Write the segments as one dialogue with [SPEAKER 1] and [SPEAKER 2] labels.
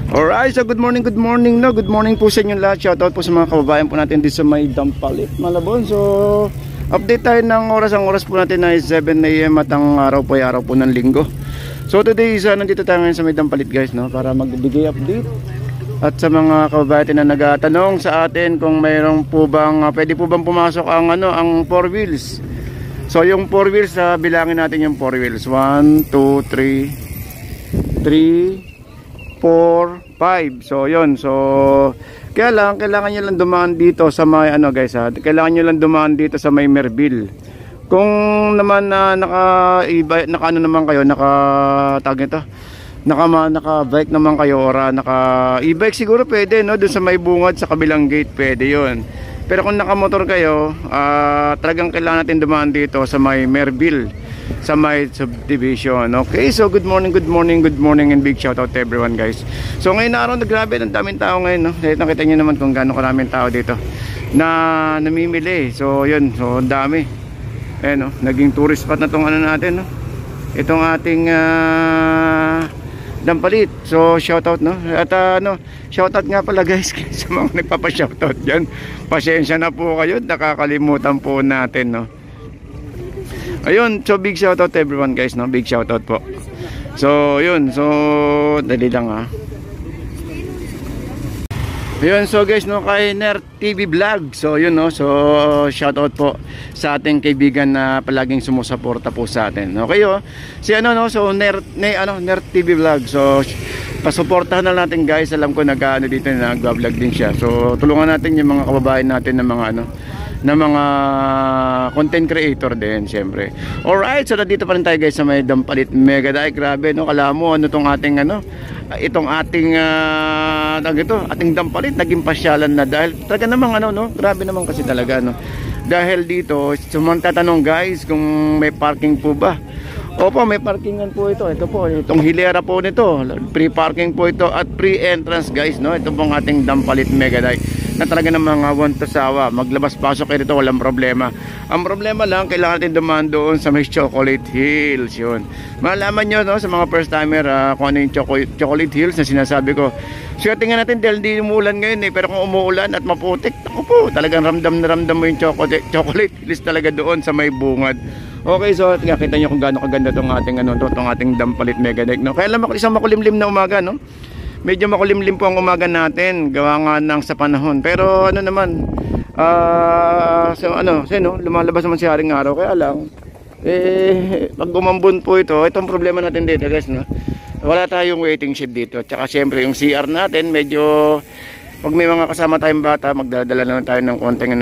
[SPEAKER 1] Alright, so good morning no. Good morning po sa inyo lahat. Shoutout po sa mga kababayan po natin dito sa may Dampalit, Malabon. So update tayo ng oras. Ang oras po natin ay 7 AM at ang araw po ay araw po ng linggo. So today is nandito tayo ngayon sa may Dampalit guys, no, para magbigay update. At sa mga kababayan na nagatanong sa atin kung mayroong po bang pwede po bang pumasok ang ang 4 wheels. So yung 4 wheels, bilangin natin yung 4 wheels. 1 2 3 4 5. So yun. So kailangan nyo lang dumaan dito sa may guys, kailangan nyo lang dumaan dito sa may Merville. Kung naman naka naman kayo, naka bike naman kayo or naka e-bike, siguro pwede, no, doon sa may bungad sa kabilang gate pwede yun. Pero kung nakamotor kayo, talagang kailangan natin dumaan dito sa may Merville, sa may subdivision. Okay, so good morning and big shout out to everyone guys. So ngayon na araw, grabe, ang daming tao ngayon, no? Nakita nyo naman kung gaano karaming tao dito na namimili. So yun, so dami. No? Naging tourist spot na tong natin, no? Itong ating Dampalit. So shoutout, no? At shoutout nga pala guys sa mga nagpapa-shoutout diyan. Pasensya na po kayo, nakakalimutan po natin, no. Ayun, so big shoutout to everyone guys, no. Big shoutout po. So yun, so dali lang Ayun, so guys, no, kay Nerd TV Vlog. So yun, no, so shoutout po sa ating kaibigan na palaging sumusuporta po sa atin. Okay, si so Nerd TV Vlog. So pasuportahan na natin guys. Alam ko dito nag-vlog din siya. So tulungan natin yung mga kababayan natin na mga content creator din, syempre. Alright, so nandito pa rin tayo guys sa may Dampalit Mega Dike. Grabe, no, kala mo itong ating itong ating ating Dampalit naging pasyalan na dahil talaga namang grabe naman kasi talaga, no. Dahil dito, sumantatanong guys kung may parking po ba. Opo, may parkingan po ito. Ito po, itong hilera po nito. Free parking po ito at free entrance guys, no. Ito pong ating Dampalit Mega Dike na talaga ng mga want to sawa. Maglabas-pasok kayo dito, walang problema. Ang problema lang, kailangan natin dumaan doon sa may Chocolate Hills. Yun. Malaman nyo, no, sa mga first timer, kung ano yung Chocolate Hills na sinasabi ko. So tingnan natin dahil di umuulan ngayon pero kung umuulan at maputik, ako po, talagang ramdam mo yung Chocolate Hills talaga doon sa may bungad. Okay, so kita nyo kung gaano kaganda itong ating ating Dampalit Mega Dike, no? Kaya lang isang makulimlim na umaga, no? Medyo makulimlim po ang umaga natin, gawa nga ng sa panahon. Pero naman, lumalabas naman si Haring Araw. Kaya lang, pag umambon po itong problema natin dito guys, no? Wala tayong waiting shed dito. Tsaka syempre yung CR natin, medyo, pag may mga kasama tayong bata, magdadala naman tayo ng konting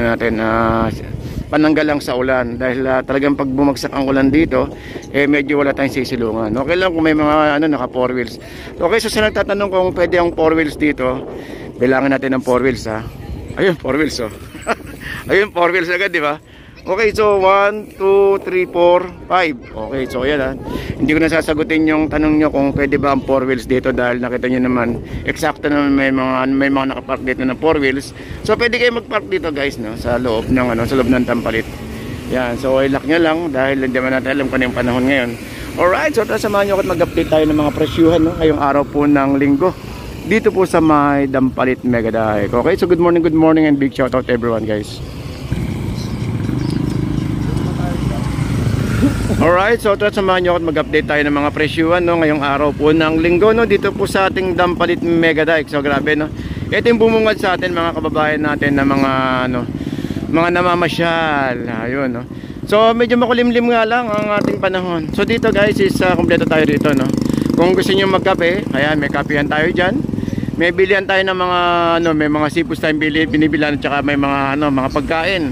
[SPEAKER 1] pananggal lang sa ulan. Dahil talagang pag bumagsak ang ulan dito, medyo wala tayong sisilungan. Okay lang kung may mga naka 4 wheels. Okay, so sa nagtatanong kung pwede ang 4 wheels dito, bilangin natin ng 4 wheels, Ayun, 4 wheels, Ayun, 4 wheels agad, di ba? Okay, so 1, 2, 3, 4, 5. Okay, so yan Hindi ko na sasagutin yung tanong nyo kung pwede ba ang 4 wheels dito dahil nakita nyo naman, eksakto naman may mga nakapark dito na 4 wheels. So pwede kayo magpark dito guys, no, sa loob ng sa loob ng Dampalit. Yan, so ilock nyo lang dahil hindi man natin alam kung yung panahon ngayon. Alright, so samahan nyo ako at mag-update tayo ng mga presyuhan, no, ngayong araw po ng linggo dito po sa may Dampalit Mega Dike. Okay, so good morning and big shout out to everyone guys. Alright, so samahan nyo ako at mag-update tayo ng mga presyuhan, no, ngayong araw po ng linggo, no, dito po sa ating Dampalit Mega Dike. So grabe, no, ito yung bumungad sa atin mga kababayan natin na mga namamasyal. Ayun, no. So medyo makulimlim nga lang ang ating panahon. So dito guys is kompleto tayo dito, no. Kung gusto niyo magkape, ayan, may kapehan tayo diyan. May bilihan tayo ng mga may mga sipos tayong binibilan at saka may mga mga pagkain.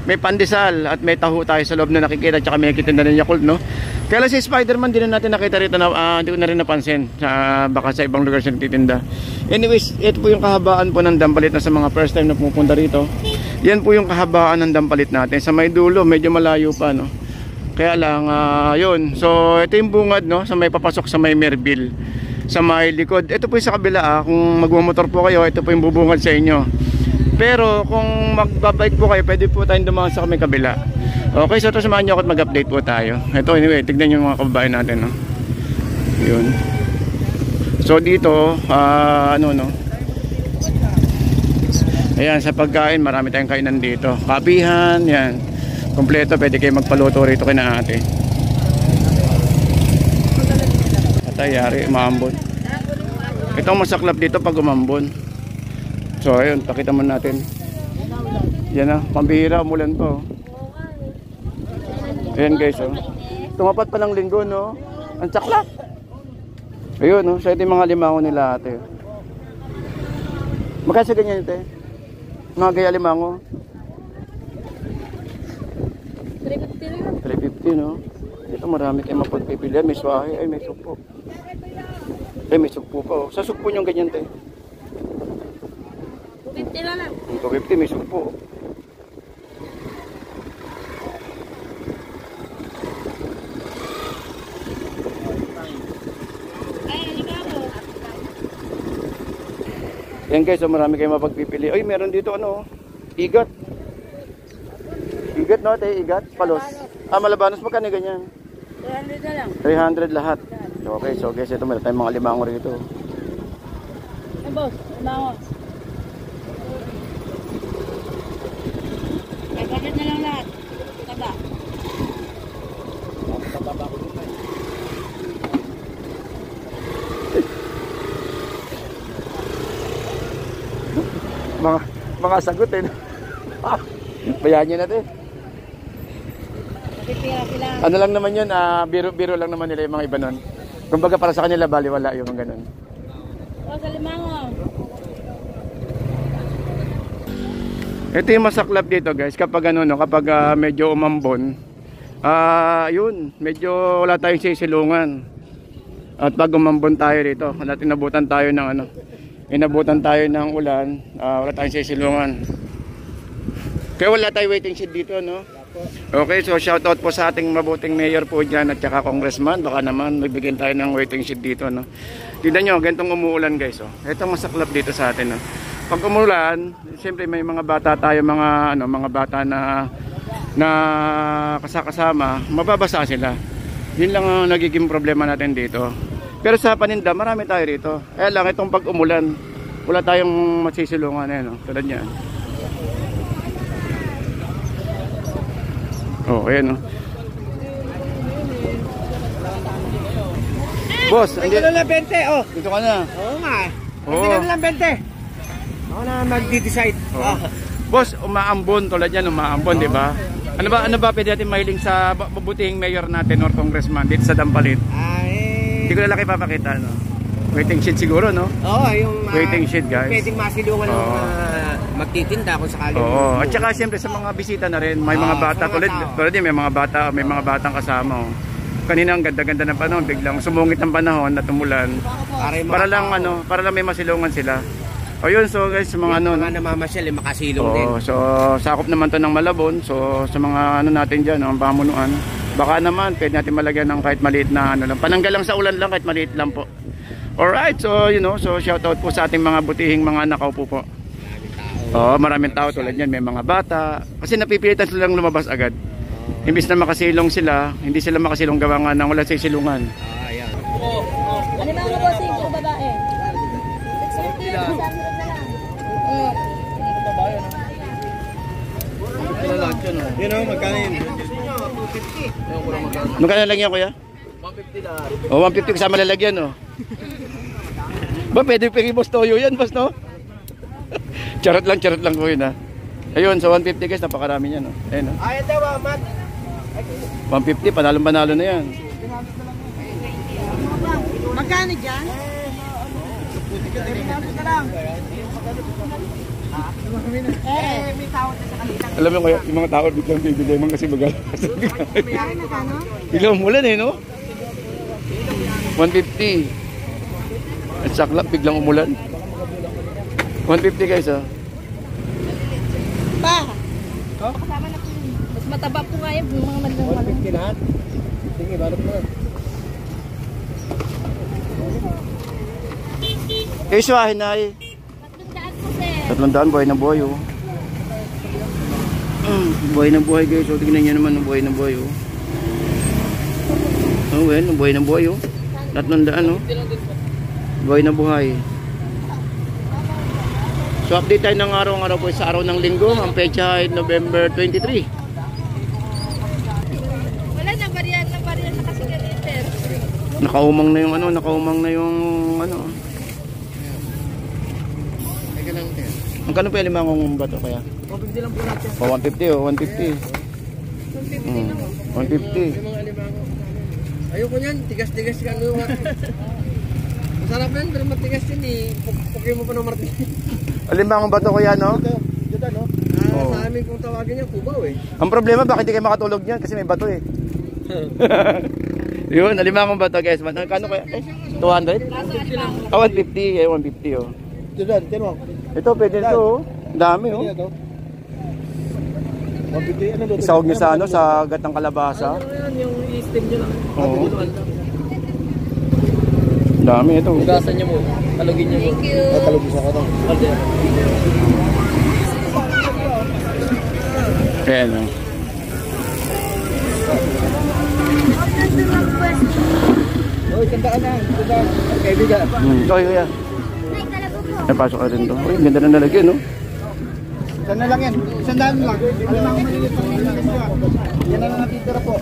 [SPEAKER 1] May pandesal at may taho tayo sa loob na nakikita, tsaka may nakikita na Yakult, no. Kaya lang si Spider-Man din na natin nakita rito na hindi ko na rin napansin, baka sa ibang lugar siya nagtitinda. Anyways, ito po yung kahabaan po ng Dampalit na sa mga first time na pupunta rito. Yan po yung kahabaan ng Dampalit natin. Sa may dulo, medyo malayo pa, no. Kaya lang, yun. So ito yung bungad, no, sa may papasok sa may Merville, sa may likod. Ito po yung sa kabila, kung magmamotor po kayo, ito po yung bubungad sa inyo. Pero kung magbabike po kayo, pwede po tayong dumaan sa kami kabila. Okay, so ito samahan nyo ako at mag-update po tayo. Ito anyway, tignan nyo mga kababayan natin, no? Yun. So dito, ano no. Ayan, sa pagkain, marami tayong kainan dito. Kapihan, yan. Kompleto, pwede kayo magpaluto rito kay na ate. Atay, yari, umambon. Ito ang masaklap dito pag umambon. So ayun, pakita mo natin. Yan na, pambihira, umulan po. Ayan guys, oh. Tumapat pa ng linggo, no? Ang saklap. Ayun, no? So ito yung mga limango nila ate. Magkasa ganyan ito eh? Mga gaya limango? 350, no? Dito marami tayong mapagpipilian. May swahe, ay may sugpo. Ay may sugpo pa, oh. Sa sugpo nyo ganyan ito eh?
[SPEAKER 2] 250 na lang.
[SPEAKER 1] 250, may sugpo. Yan guys, so marami kayong mapagpipili. Ay, meron dito ano, igat. Igat no, tayo igat, palos. Malabanos mo kani ganyan.
[SPEAKER 2] 300 na lang.
[SPEAKER 1] 300 lahat. Okay, so guys, ito meron tayong mga limango rito.
[SPEAKER 2] Ay boss, limango. 500 na lang lahat. Taba.
[SPEAKER 1] Mga sagot eh. Bayaan nyo natin.
[SPEAKER 2] Pipira sila.
[SPEAKER 1] Ano lang naman yun, biro-biro lang naman nila yung mga iba nun. Kumbaga para sa kanila, baliwala yung mga ganun.
[SPEAKER 2] O, sa limango.
[SPEAKER 1] Ito yung masaklap dito guys, kapag ano, no, kapag medyo umambon, yun, medyo wala tayong sisilungan. At pag umambon tayo dito, inabutan tayo ng ano, inabutan tayo ng ulan, wala tayong sisilungan. Kaya wala tayong waiting shed dito, no? Okay, so shoutout po sa ating mabuting mayor po dyan at saka congressman. Baka naman magbigyan tayo ng waiting shed dito, no? Tignan nyo, ganitong umuulan guys, oh. Ito masaklap dito sa atin, no? Pag umulan, siyempre may mga bata tayo, mga bata na kasama, mababasa sila. Yun lang ang nagiging problema natin dito. Pero sa paninda, marami tayo rito. Kaya lang, itong pag umulan, wala tayong masisilungan, no? Tulad yan. Oh, ayan, no? Boss,
[SPEAKER 3] Dito na lang 20, oh.
[SPEAKER 1] dito ka na.
[SPEAKER 3] Oo nga.
[SPEAKER 1] Oo.
[SPEAKER 3] Dito na lang 20. Ako na magdi-decide.
[SPEAKER 1] Oh. Boss, umaambon tulad yan, umaambon, di ba? Ano ba pwede natin mahiling sa mabutihing mayor natin or congressman dito sa Dampalit? Hindi ko na lang ipapakita, no? Waiting shed siguro, no?
[SPEAKER 3] Oo, yung
[SPEAKER 1] waiting shed, guys.
[SPEAKER 3] pwedeng masilungan ng magtitinda kung sakali.
[SPEAKER 1] Oo, at saka siyempre sa mga bisita na rin, may mga bata tulad din, may mga batang kasama, oh. Kanina ang ganda-ganda ng panahon, biglang sumungit ang panahon at umulan. Para lang may masilungan sila. O yun, so guys, sa mga
[SPEAKER 3] mga namamasyal, makasilong din.
[SPEAKER 1] So sakop naman to ng Malabon. So sa mga natin dyan, ang pamunuan, baka naman pwede natin malagyan ng kahit maliit na lang, pananggal lang sa ulan lang, kahit maliit lang po. Alright, so so shout out po sa ating mga butihing mga nakaupo po. Maraming tao tulad yan, may mga bata, kasi napipilitan silang lumabas agad. Imbis na makasilong sila, hindi sila makasilong gawa nga ng wala sa silungan.
[SPEAKER 3] Ayan.
[SPEAKER 2] Ano ba ang bossing ko babae? 650 na lang.
[SPEAKER 3] Yun o, magkano yun? 250.
[SPEAKER 1] Magkano lang yan, kuya?
[SPEAKER 3] 150 lahat.
[SPEAKER 1] 150 kasama lalagyan, oh. Ba, pwede boss toyo yan, boss, no? charot lang ko yun, ha. Ayun, so 150 guys, napakarami yan, oh. Ayun, oh.
[SPEAKER 3] Ayun daw, Mat.
[SPEAKER 1] 150, panalong-panalo na yan.
[SPEAKER 2] Magkano dyan? May tawad na sa kanila.
[SPEAKER 1] Alam mo kaya, yung mga tao biglang bibigay man kasi magalas. Biglang umulan eh, no? 150. At saklap, biglang umulan. 150 guys, oh.
[SPEAKER 2] Pa! Kasama na po yun. Mas mataba po nga yung mga magdang
[SPEAKER 3] 150 lahat. Sige, balot mo.
[SPEAKER 1] Swahin na eh. 300 buhay na buhay, oh. Buhay na buhay guys, oh. Tignan nyo naman, buhay na buhay, oh. Oh, well, buhay na buhay, oh. 300, oh. Buhay na buhay. So update tayo ng araw-araw po sa araw ng linggo. Ang petsa ay November 23.
[SPEAKER 2] Wala na, bariyan na kasi kalender.
[SPEAKER 1] Nakaumang na yung ano, ano.
[SPEAKER 3] Teka lang, te.
[SPEAKER 1] Ang kano pa yung limangong bato kaya?
[SPEAKER 3] 150 lang po natin.
[SPEAKER 1] O 150 o 150. 150.
[SPEAKER 3] Yung mga alimango. Ayoko niyan, tigas-tigas ka ano. Masarap yan, pero matigas din eh. Pukay mo pa ng martin.
[SPEAKER 1] Limangong bato kuya, no?
[SPEAKER 3] Dito, no?
[SPEAKER 1] Oo.
[SPEAKER 3] Sa amin kung tawagin niya, kubaw eh.
[SPEAKER 1] Ang problema, bakit di kayo makatulog niyan? Kasi may bato eh. Yun, limangong bato guys. Kano kaya? 200? 150. 150 oh.
[SPEAKER 3] Dito, tino.
[SPEAKER 1] Ito, pwede ito oh. Dami oh.
[SPEAKER 3] 150, ano doon?
[SPEAKER 1] Isahog niyo sa ano, sa gatang kalabasa.
[SPEAKER 3] Ano yan, yung i-steam nyo lang.
[SPEAKER 1] Oo. Dami ito.
[SPEAKER 3] Hugasan niyo mo. Talugin niyo mo.
[SPEAKER 2] Thank you.
[SPEAKER 3] Talugin sa katong.
[SPEAKER 1] Ayan oh.
[SPEAKER 3] Oy, kandaan na. Kandaan. Kaibigan.
[SPEAKER 1] Oh, kuya. Ay, pasok ka rin to. Uy, ganda na nalagyan no?
[SPEAKER 3] Saan na lang yan? Sandaan lang. Alam mo malilit po. Yan na lang natitira po.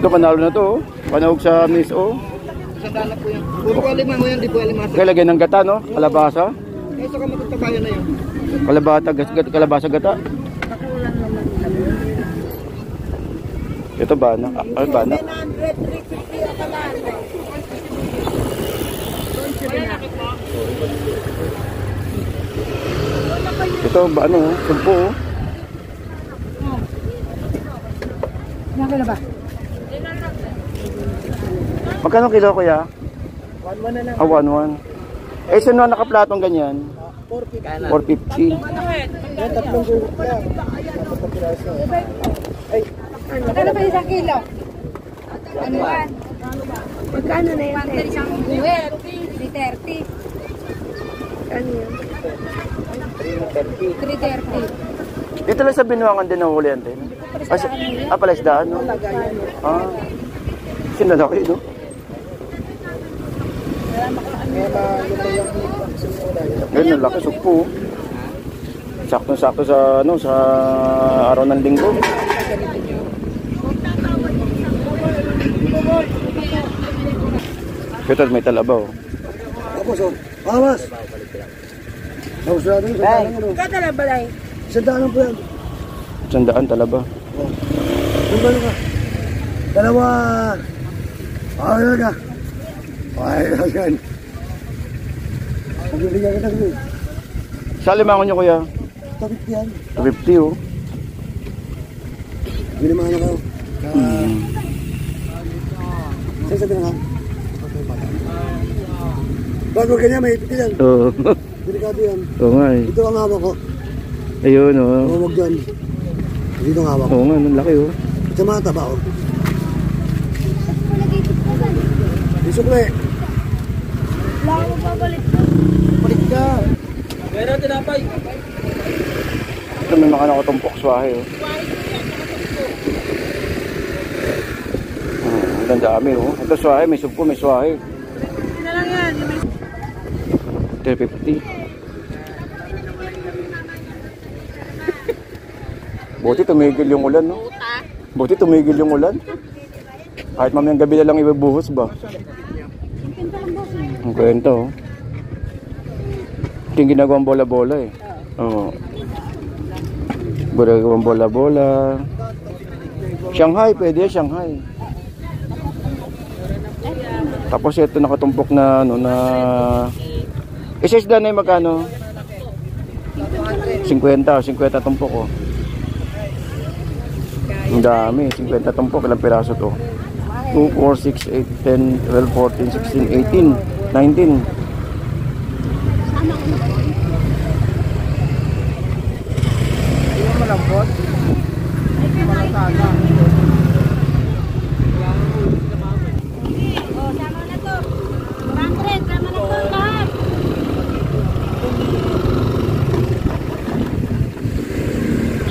[SPEAKER 1] Ito, panalo na to oh. Panahog sa miss oh.
[SPEAKER 3] Sandaan na po yan. Puro po alimango yan, di po alimasa.
[SPEAKER 1] Kaya lagyan ng gata no? Kalabasa.
[SPEAKER 3] Eh, saka matatabayan na yun.
[SPEAKER 1] Kalabasa gata. Ito bana. Ay, bana. Ito ba ano? Sumpo oh.
[SPEAKER 2] Nakala ba?
[SPEAKER 1] Magkano kilo kuya?
[SPEAKER 3] 1-1 na lang.
[SPEAKER 1] 1-1. Eh, sino na nakaplatong ganyan?
[SPEAKER 3] 450.
[SPEAKER 1] 450.
[SPEAKER 3] Yan, tatlong gulok lang. Dapat na piraso.
[SPEAKER 2] Magkano ba isang kilo? Ano yan? Magkano na yan? 330. Ano yan? 330.
[SPEAKER 1] Dito lang sa Binuangan din nahuli yan din. Palaisdaan no? Ah. Sinalaki no? Ganyan, laki sugpo. Sakto-sakto sa ano sa araw ng linggo. Ito may talabaw.
[SPEAKER 3] Tapos, oh. Awas! Tapos natin, sandaan ano.
[SPEAKER 2] Katala balay.
[SPEAKER 3] Sandaan po yan.
[SPEAKER 1] 100 talaba.
[SPEAKER 3] Sandaan ka. Dalawa. Ayun ka. Ayun ka. Pagbibigyan ka na.
[SPEAKER 1] Sa limangon nyo kuya?
[SPEAKER 3] Tapit yan.
[SPEAKER 1] 50 oh.
[SPEAKER 3] Binimahan na kayo. Saan sa tinaka? Bago ganyan, may ipit yan.
[SPEAKER 1] Oo.
[SPEAKER 3] Delikado yan.
[SPEAKER 1] Oo nga eh.
[SPEAKER 3] Ito ang hawak ko.
[SPEAKER 1] Ayun oh.
[SPEAKER 3] Huwag dyan. Dito ang hawak ko.
[SPEAKER 1] Oo nga, ang laki oh.
[SPEAKER 3] Sa mga taba ko. Isukle.
[SPEAKER 2] Wala ko magpabalik.
[SPEAKER 3] Palit ka. Pero tinapay.
[SPEAKER 1] Ito may mga nakatumpok swahe oh. Ang dami oh. Ito swahe, may sugpo, may swahe.
[SPEAKER 2] Na lang yan.
[SPEAKER 1] 350. Buti tumigil yung ulan no? Buti tumigil yung ulan. Kahit mamayang gabi na lang ibubuhos ba? Ang kwento oh. Ito yung ginagawang bola-bola eh. Oo. Ginagawang bola-bola. Shanghai, pwede Shanghai. Tapos ito nakatumpok na ano na isa-isda na yung magkano? 50 tumpok oh. Ang dami, 50 tumpok, ilang piraso to? 2, 4, 6, 8, 10, 12, 14, 16, 18, 19.
[SPEAKER 3] Malambot. Malatana.
[SPEAKER 2] Oh, sama na to. 400, sama na to lahat.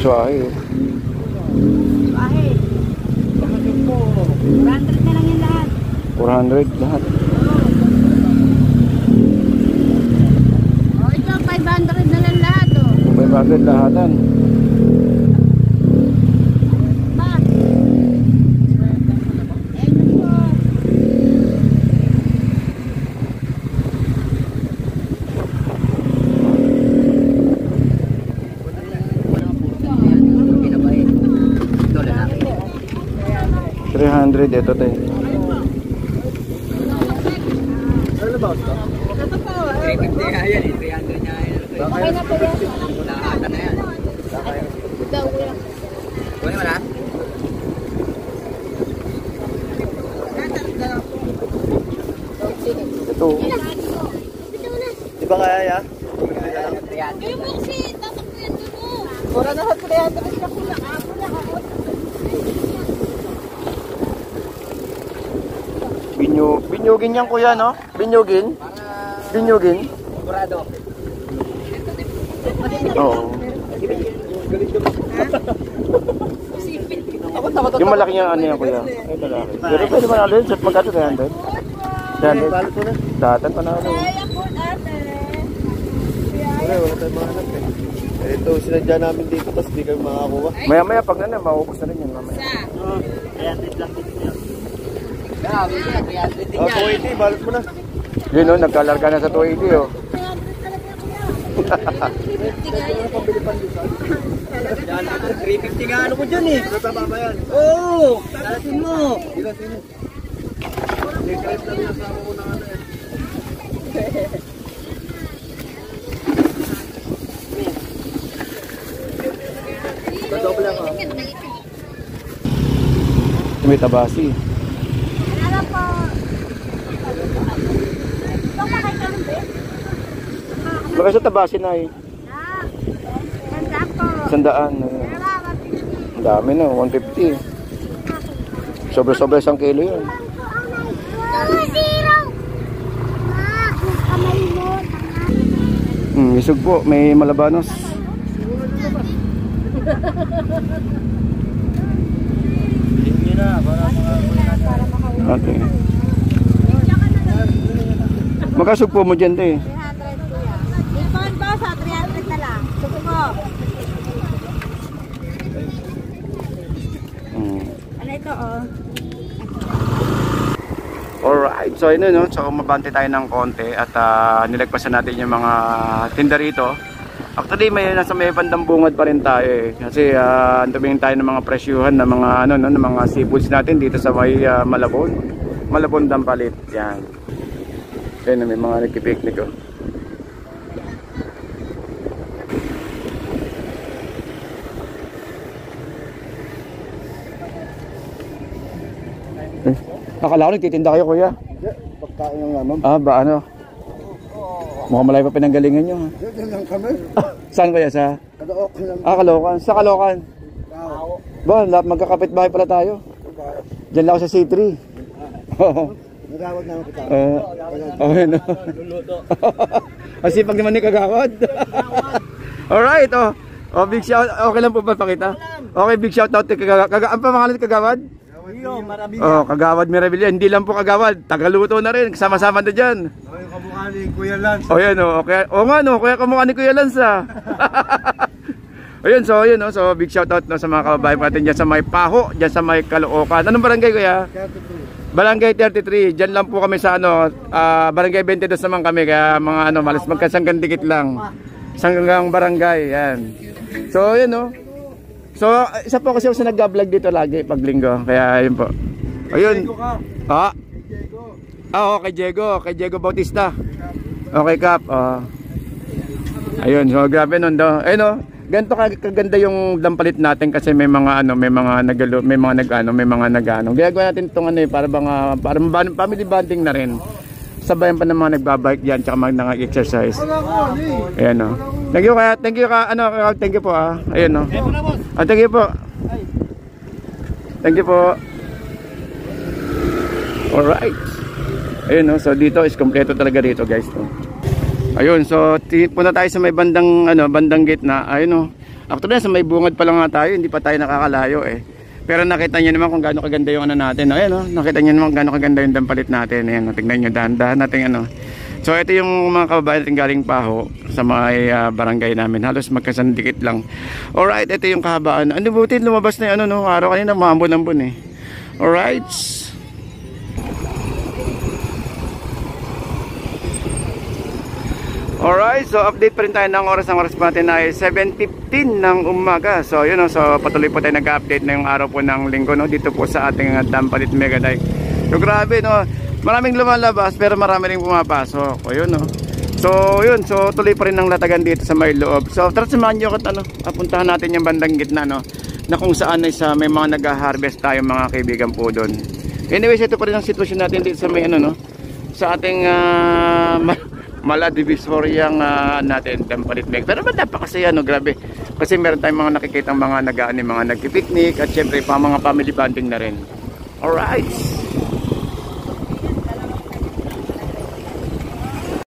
[SPEAKER 1] Suwahe oh.
[SPEAKER 2] Bahe. 400 na lang yan lahat.
[SPEAKER 1] 400 lahat. 500 lahatan. $300 ito tayo.
[SPEAKER 3] Ano ba ito? 350 nga yan, 300 nga yan.
[SPEAKER 2] Okay na po yan.
[SPEAKER 3] Nakakata na yan.
[SPEAKER 2] Daw ko yan.
[SPEAKER 3] Kunin mo na?
[SPEAKER 1] Ito.
[SPEAKER 3] Di ba kaya ya?
[SPEAKER 2] Kayo mo kasi, tatak ko yan doon mo.
[SPEAKER 3] Mura na sa 300 na pula.
[SPEAKER 1] Binyugin yan kuya, no? Binyugin? Binyugin?
[SPEAKER 3] Murado.
[SPEAKER 1] Oo. Yung malaki niya ano yan kuya? Ito lang. Pero pwede ba natin? Set magkano 300? 300? Datan pa na ano.
[SPEAKER 3] Wala tayong mga anak eh. Ito, sinadya namin dito, tapos di kayo makakuha.
[SPEAKER 1] Maya pag na maubos na rin yan mamaya.
[SPEAKER 3] Grabe yan, 300 din yan. 280, balot mo na.
[SPEAKER 1] Yun o, nagkalarga na sa 280 o.
[SPEAKER 3] 350 nga ano mo dyan eh. Tataba ba yan? Oo! Dalasin mo! Dalasin mo. Nag-drive lang yung asama ko ng ano eh. Kadoble ako.
[SPEAKER 1] May tabasi.
[SPEAKER 2] Ano po? Ito makakaroon ba?
[SPEAKER 1] Baka sa tabasi na eh.
[SPEAKER 2] Ganda po.
[SPEAKER 1] 100. Ang dami na, 150. Sobra-sobra 1 kilo yun. Isog po, may malabanos. Okay. Magkasugpo mo dyan te.
[SPEAKER 2] 300 kuya. Ipon po sa 300 na lang. Suko po. Ano ito oh?
[SPEAKER 1] Alright, so yun no, so mabante tayo ng konti at nilagpasan natin yung mga tinda rito. Actually may nasa may bandang bungad pa rin tayo eh. Kasi tumingin tayo ng mga presyuhan ng mga ano no, ng mga seafoods natin dito sa may Malabon. Malabon Dampalit. Yan. Kaya na may mga nagki-picnic oh. Akala ko nagtitinda kayo kuya.
[SPEAKER 3] Hindi, pagkain ng naman.
[SPEAKER 1] Ba ano? Mukhang malayo pa pinanggalingan nyo ha.
[SPEAKER 3] Diyan lang kami.
[SPEAKER 1] Saan kaya sa?
[SPEAKER 3] Kadaok lang.
[SPEAKER 1] Kalokan. Sa Kalokan. Ba, magkakapit bahay pala tayo. Diyan lang ako sa C3. Oo.
[SPEAKER 3] Nagawad naman kita.
[SPEAKER 1] Okay no. Kasi pag naman ni Kagawad. Alright oh. Oh, big shout. Okay lang po ba pakita? Okay, big shout out kay Kagawad. Ang pangalan ni Kagawad? Oh, Kagawad Mirabilia. Hindi lang po Kagawad, tagaluto na rin. Kasama-sama na diyan.
[SPEAKER 3] Oh, yung kamukha ni Kuya Lance.
[SPEAKER 1] Oh, yan oh. Okay. Oh nga no, kuya kamukha ni Kuya Lance ah. Ayun, so ayun no. So big shout out no sa mga kababayan natin diyan sa may Paho, diyan sa may Caloocan. Anong barangay kuya?
[SPEAKER 3] 32.
[SPEAKER 1] Barangay 33. Diyan lang po kami sa ano, barangay 22 naman kami kaya mga ano, malas magkasanggang dikit lang. Sanggang barangay, yan. So ayun no. So isa po kasi ako sa nag-vlog dito lagi pag linggo. Kaya ayun po. Ayun. Okay, kay Diego Bautista. Okay, Kap. Ayun, so grabe nun daw. Ayun no. Ganito kaganda yung Dampalit natin kasi may mga ano, may mga nagalo, may mga nag-ano, may mga nag-ano. Gagawin natin itong ano eh, para family bonding na rin. Sabayan pa ng mga nagbabike diyan tsaka mga nag-exercise. Ayan no. Thank you ka, ano, thank you po ah. Ayun no. Thank you po. Thank you po. Alright. Ayun no, so dito is kompleto talaga dito guys no. Ayun, so punta tayo sa may bandang ano, bandang gate na. Ayun no. Actually sa may bungad pa lang nga tayo, hindi pa tayo nakakalayo eh. Pero nakita niyo naman kung gaano kaganda yung ano natin. Ayun no, nakita niyo naman kung gaano kaganda yung Dampalit natin. Ayun, tingnan niyo dahan-dahan natin ano. So ito yung mga kababayan natin galing Paho sa mga barangay namin. Halos magkasandikit lang. Alright, ito yung kahabaan. Ano buti lumabas na yung ano, no? Araw kanina maambon-ambon eh. Alright. Alright, so update pa rin tayo ng oras. Ang oras pa natin ay 7:15 ng umaga. So yun, no? So patuloy po tayo nag-update na yung araw po ng linggo, no? Dito po sa ating Dampalit Mega Dike. So grabe, no? Maraming lumalabas pero marami rin pumapasok. O yun, no? So yun, so tuloy pa rin ang latagan dito sa may loob. So tara samahan nyo at ano, apuntahan natin yung bandang gitna, no? Na kung saan ay sa may mga nag-harvest tayo mga kaibigan po doon. Anyways, ito pa rin ang sitwasyon natin dito sa may ano, no? Sa ating Mala Divisoryang natin Dampalit Mega. Pero napakasaya, no? Grabe. Kasi meron tayong mga nakikitang mga nag-aani, mga nagpipiknik at syempre pa mga family bonding na rin. Alright.